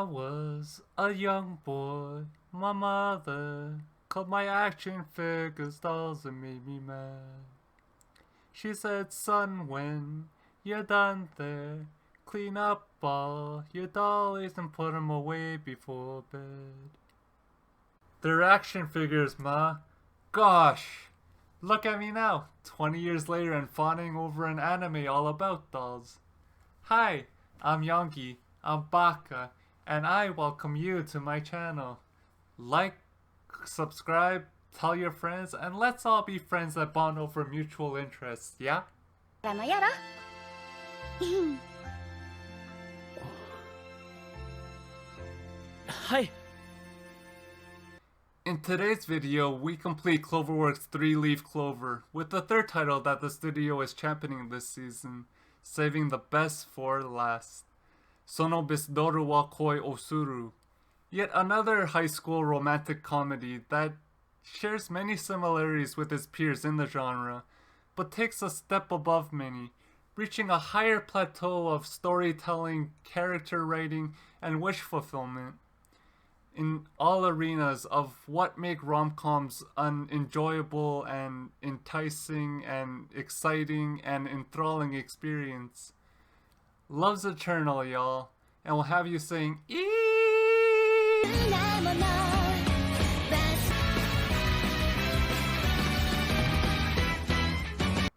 I was a young boy, my mother called my action figures dolls and made me mad. She said, son, when you're done there, clean up all your dollies and put 'em away before bed. They're action figures, Ma. Gosh! Look at me now, 20 years later and fawning over an anime all about dolls. Hi, I'm Yonggi-baka, and I welcome you to my channel. Like, subscribe, tell your friends, and let's all be friends that bond over mutual interests, yeah? Hi. In today's video, we complete Cloverworks 3-Leaf Clover, with the third title that the studio is championing this season, saving the best for last. Sono Bisdoru wa Koi Osuru. Yet another high school romantic comedy that shares many similarities with its peers in the genre, but takes a step above many, reaching a higher plateau of storytelling, character writing, and wish fulfillment in all arenas of what make rom-coms an enjoyable and enticing and exciting and enthralling experience. Love's eternal, y'all, and we'll have you saying eeeeee.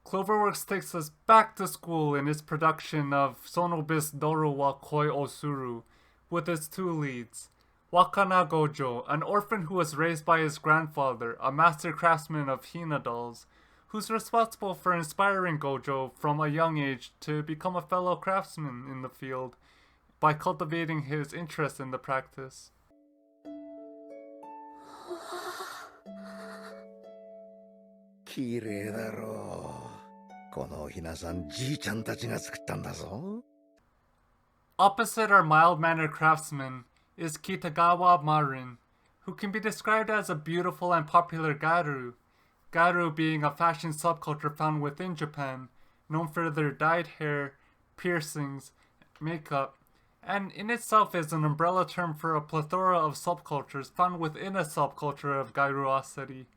Cloverworks takes us back to school in its production of Sono Bisdoru wa Koi Osuru, with its two leads. Wakana Gojo, an orphan who was raised by his grandfather, a master craftsman of Hina dolls, who's responsible for inspiring Gojo from a young age to become a fellow craftsman in the field by cultivating his interest in the practice. Opposite our mild-mannered craftsman is Kitagawa Marin, who can be described as a beautiful and popular garu. Garu being a fashion subculture found within Japan, known for their dyed hair, piercings, makeup, and in itself is an umbrella term for a plethora of subcultures found within a subculture of garuosity.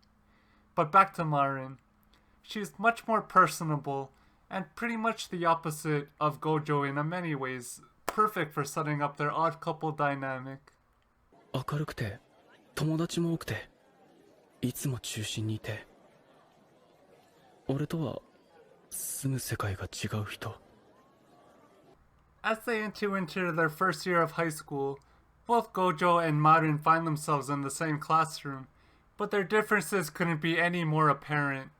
But back to Marin. She's much more personable, and pretty much the opposite of Gojo in many ways, perfect for setting up their odd couple dynamic. 明るくて友達も多くていつも中心にいて俺とは住む世界が違う人 As they enter their first year of high school, both Gojo and Marin find themselves in the same classroom, but their differences couldn't be any more apparent.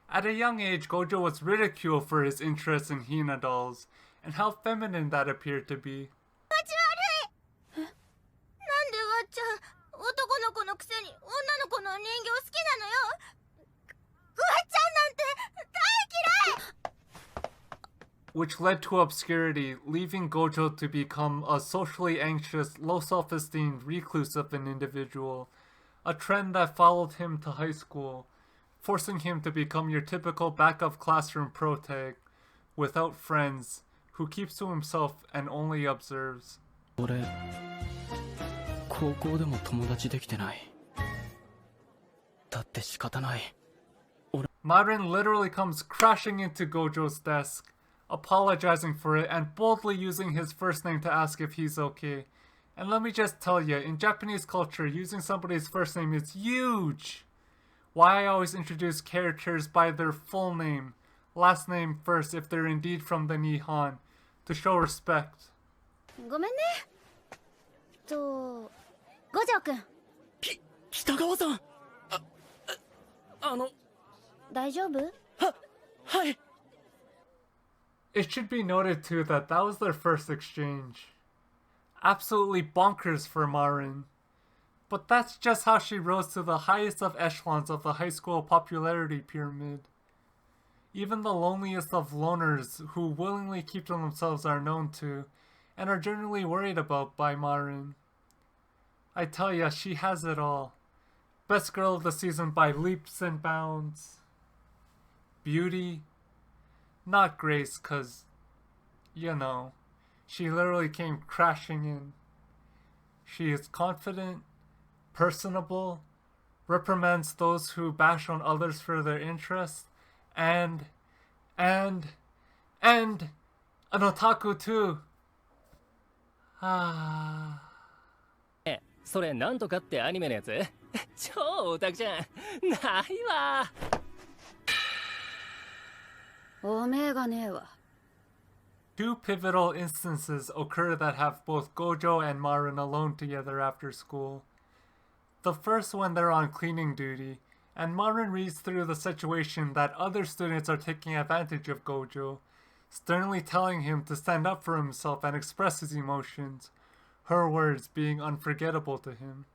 At a young age, Gojo was ridiculed for his interest in Hina dolls, and how feminine that appeared to be. Which led to obscurity, leaving Gojo to become a socially anxious, low self-esteem recluse of an individual, a trend that followed him to high school, forcing him to become your typical back-of classroom protag, without friends, who keeps to himself and only observes. 俺高校でも友達できてないだって仕方ない Marin literally comes crashing into Gojo's desk, apologizing for it and boldly using his first name to ask if he's okay. And let me just tell you, in Japanese culture, using somebody's first name is huge. Why I always introduce characters by their full name, last name first if they're indeed from the Nihon, to show respect. ごめんね。五条くん。北川さん大丈夫？はい It should be noted too that was their first exchange. Absolutely bonkers for Marin. But that's just how she rose to the highest of echelons of the high school popularity pyramid. Even the loneliest of loners who willingly keep to themselves are known to, and are generally worried about by Marin. I tell ya, she has it all. Best girl of the season by leaps and bounds. Beauty? Not grace, cause, you know, she literally came crashing in. She is confident, personable, reprimands those who bash on others for their interests, and an otaku too. Ah. それなんとかってアニメのやつ超オタクじゃんないわおめえがねえわ。Two pivotal instances occur that have both Gojo and Marin alone together after school. The first when they're on cleaning duty, and Marin reads through the situation that other students are taking advantage of Gojo, sternly telling him to stand up for himself and express his emotions, her words being unforgettable to him.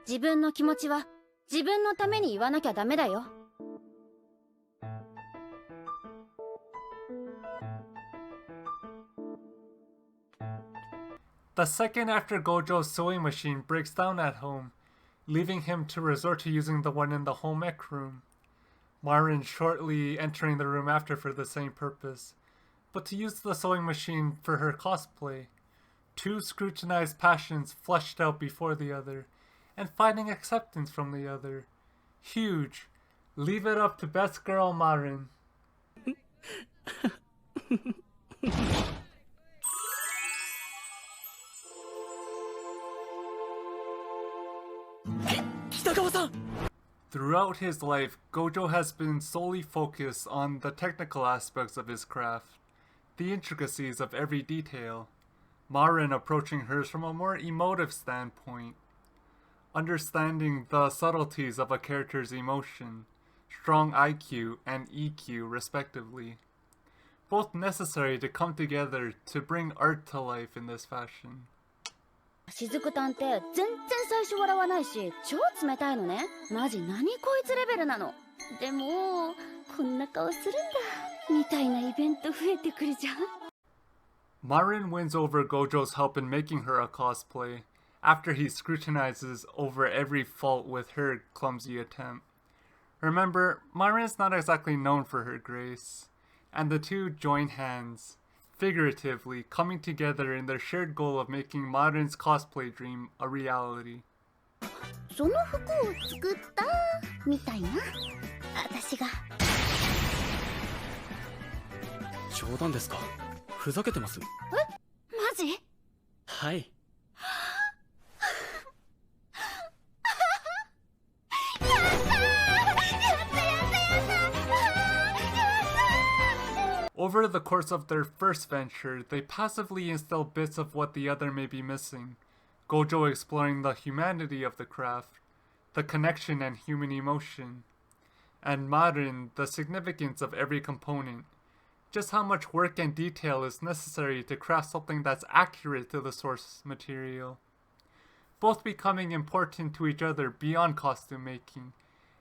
自分の気持ちは自分のために言わなきゃダメだよ。The second after Gojo's sewing machine breaks down at home, leaving him to resort to using the one in the home ec room. Marin shortly entering the room after for the same purpose, but to use the sewing machine for her cosplay. Two scrutinized passions flushed out before the other, and finding acceptance from the other. Huge. Leave it up to best girl Marin. Throughout his life, Gojo has been solely focused on the technical aspects of his craft, the intricacies of every detail. Marin approaching hers from a more emotive standpoint, understanding the subtleties of a character's emotion, strong IQ and EQ respectively, both necessary to come together to bring art to life in this fashion. しずくたんって全然最初笑わないし超冷たいのね。マジ何こいつレベルなの。でもこんな顔するんだみたいなイベント増えてくるじゃん。Marin wins over Gojo's help in making her a cosplay, after he scrutinizes over every fault with her clumsy attempt. Remember, Marin's not exactly known for her grace, and the two join hands, figuratively coming together in their shared goal of making Marin's cosplay dream a reality. その服を作ったみたいな。私が。冗談ですか？ふざけてます？マジ？はい。Over the course of their first venture, they passively instill bits of what the other may be missing. Gojo exploring the humanity of the craft, the connection and human emotion, and Marin the significance of every component, just how much work and detail is necessary to craft something that's accurate to the source material. Both becoming important to each other beyond costume making,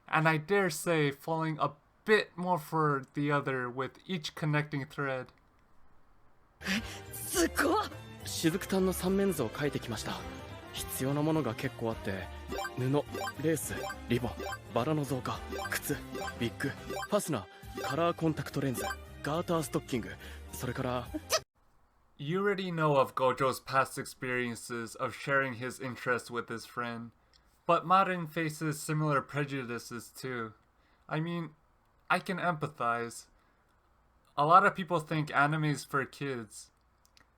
and I dare say falling a bit more for the other with each connecting thread. すごっ！しずくたんの三面図を描いてきました。必要なものが結構あって、布、レース、リボン、バラの造花、靴、ビッグ、ファスナー、カラーコンタクトレンズ、ガーターストッキング、それから。You already know of Gojo's past experiences of sharing his interests with his friend, but Marin faces similar prejudices too. I mean, I can empathize. A lot of people think anime is for kids,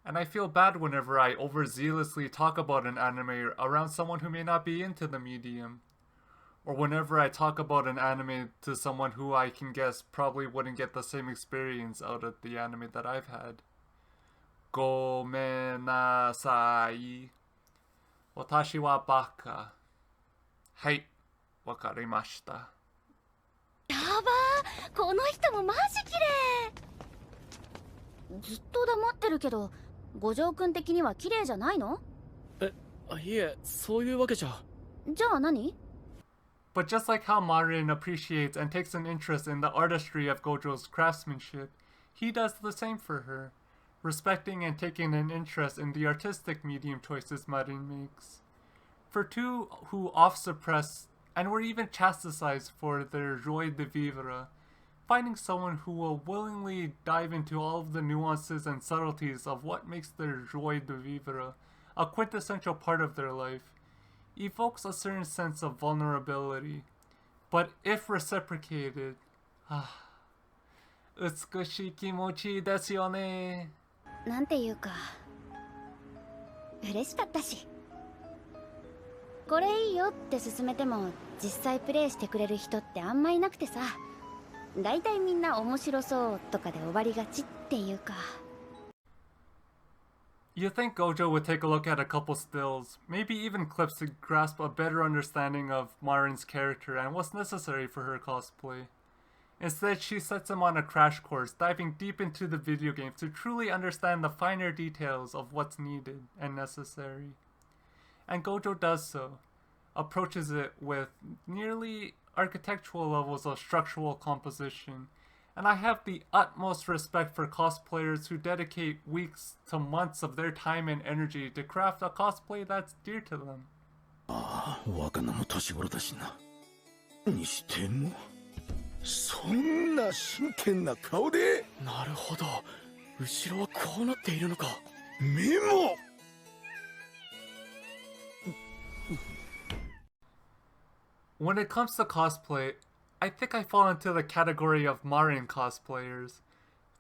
and I feel bad whenever I overzealously talk about an anime around someone who may not be into the medium, or whenever I talk about an anime to someone who I can guess probably wouldn't get the same experience out of the anime that I've had. Gomenasai. Watashi wa baka. Hai, wakarimashita. やばー、この人もマジ綺麗。ずっと黙ってるけど、五条くん的には綺麗じゃないの？いえ、そういうわけじゃ。じゃあ何？ But just like how Marin appreciates and takes an interest in the artistry of Gojo's craftsmanship, he does the same for her, respecting and taking an interest in the artistic medium choices Marin makes. For two who oft-suppress and were even chastised for their joie de vivre, finding someone who will willingly dive into all of the nuances and subtleties of what makes their joie de vivre a quintessential part of their life, evokes a certain sense of vulnerability. But if reciprocated, 美しい気持ちですよね。なんていうか嬉しかったし、これいいよって勧めても実際プレイしてくれる人ってあんまいなくてさ、だいたいみんな面白そうとかで終わりがちっていうか。You think Gojo would take a look at a couple stills, maybe even clips to grasp a better understanding of Marin's character and what's necessary for her cosplay. Instead, she sets him on a crash course, diving deep into the video game to truly understand the finer details of what's needed and necessary. And Gojo does so, approaches it with nearly architectural levels of structural composition, and I have the utmost respect for cosplayers who dedicate weeks to months of their time and energy to craft a cosplay that's dear to them. 若菜も年頃だしな。にしてもそんな真剣な顔で。なるほど、後ろはこうなっているのか。目も。When it comes to cosplay, I think I fall into the category of Marin cosplayers.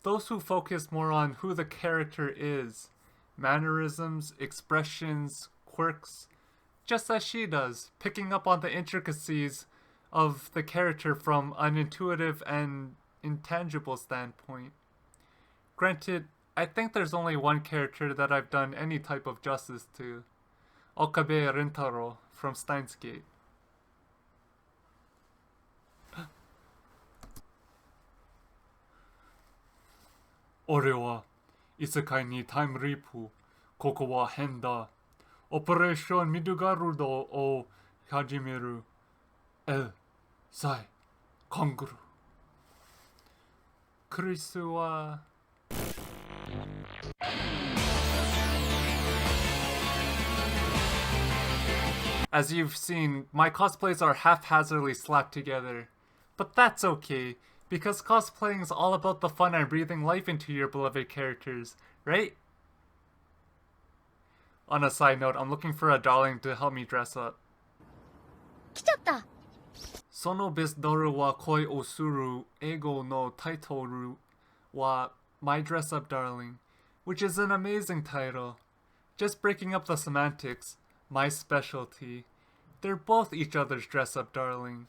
Those who focus more on who the character is, mannerisms, expressions, quirks, just as she does, picking up on the intricacies of the character from an intuitive and intangible standpoint. Granted, I think there's only one character that I've done any type of justice to, Okabe Rintaro from Steins Gate. Ore wa isekai ni time ripu, koko wa hen da. Operation Midugarudo o hajimeru. El sai konguru. Kurisu wa... As you've seen, my cosplays are haphazardly slapped together. But that's okay, because cosplaying is all about the fun and breathing life into your beloved characters, right? On a side note, I'm looking for a darling to help me dress up. 来ちゃった。Sono bis doru wa koi o suru ego no taitoru wa My Dress Up Darling, which is an amazing title. Just breaking up the semantics, my specialty. They're both each other's dress-up darling.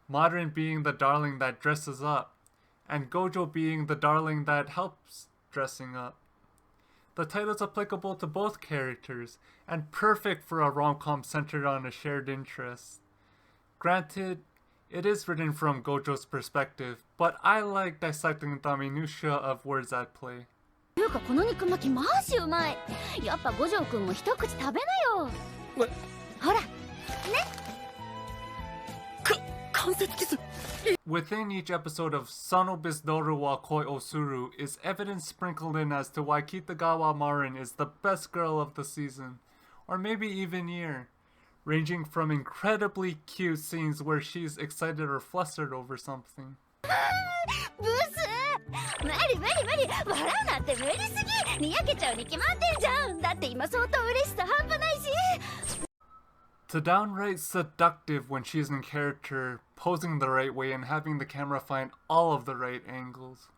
Marin being the darling that dresses up, and Gojo being the darling that helps dressing up. The title's applicable to both characters, and perfect for a rom-com centered on a shared interest. Granted, it is written from Gojo's perspective, but I like dissecting the minutiae of words at play. ていうかこの肉巻きマジうまい。やっぱ五条くんも一口食べなよ。ほら、ね。関節キス。 Within each episode of Sano Bisdoru wa Koi Osuru is evidence sprinkled in as to why Kitagawa Marin is the best girl of the season, or maybe even year, ranging from incredibly cute scenes where she's excited or flustered over something. ブス。無理無理無理。笑うなんて無理すぎ。にやけちゃうに決まってんじゃん。だって今相当嬉しさ半端ないし。To downright seductive when she's in character, posing the right way and having the camera find all of the right angles.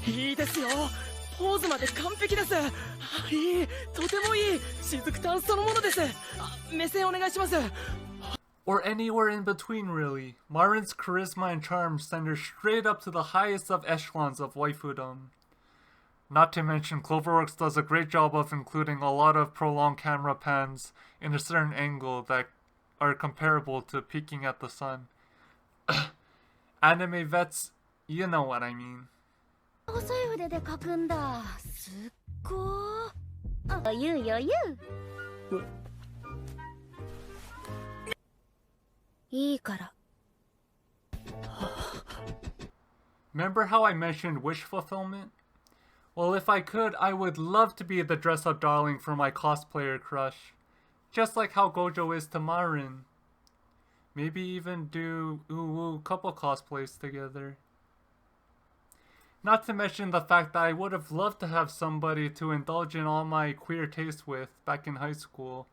いいですよ。ポーズまで完璧です。いい、とてもいい。雫たんそのものです。目線お願いします。 Or anywhere in between, really. Marin's charisma and charm send her straight up to the highest of echelons of waifudom. Not to mention, Cloverworks does a great job of including a lot of prolonged camera pans in a certain angle that are comparable to peeking at the sun. Anime vets, you know what I mean. 細い筆で書くんだ。すっごー。余裕余裕。いいから。 Remember how I mentioned wish fulfillment? Well, if I could, I would love to be the dress-up darling for my cosplayer crush. Just like how Gojo is to Marin. Maybe even do couple cosplays together. Not to mention the fact that I would have loved to have somebody to indulge in all my queer taste with back in high school,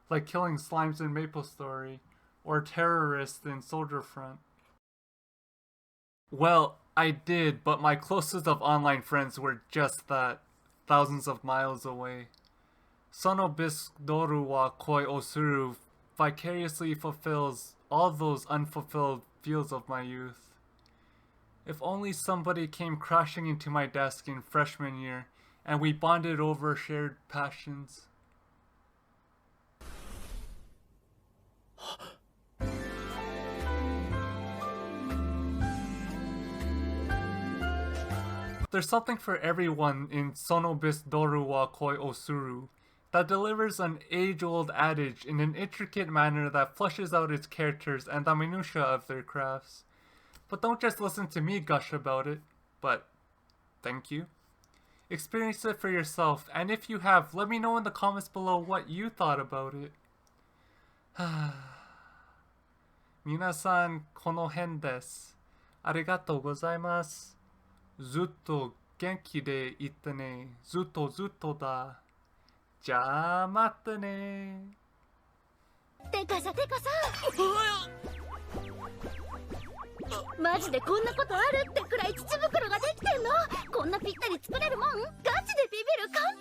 like killing slimes in Maple Story, or terrorists in Soldier Front. Well, I did, but my closest of online friends were just that, thousands of miles away. Sono Bisdoru wa koi o suru vicariously fulfills all those unfulfilled feels of my youth. If only somebody came crashing into my desk in freshman year, and we bonded over shared passions. There's something for everyone in Sono Bisdoru wa koi o suru that delivers an age-old adage in an intricate manner that flushes out its characters and the minutiae of their crafts. But don't just listen to me gush about it, but thank you. Experience it for yourself, and if you have, let me know in the comments below what you thought about it. 皆さん、この辺です。ありがとうございます。ずっと元気でいてね。ずっとずっとだ。じゃあ、またね。てかさマジでこんなことあるってくらい乳袋ができてんの。こんなぴったり作れるもんガチでビビる完璧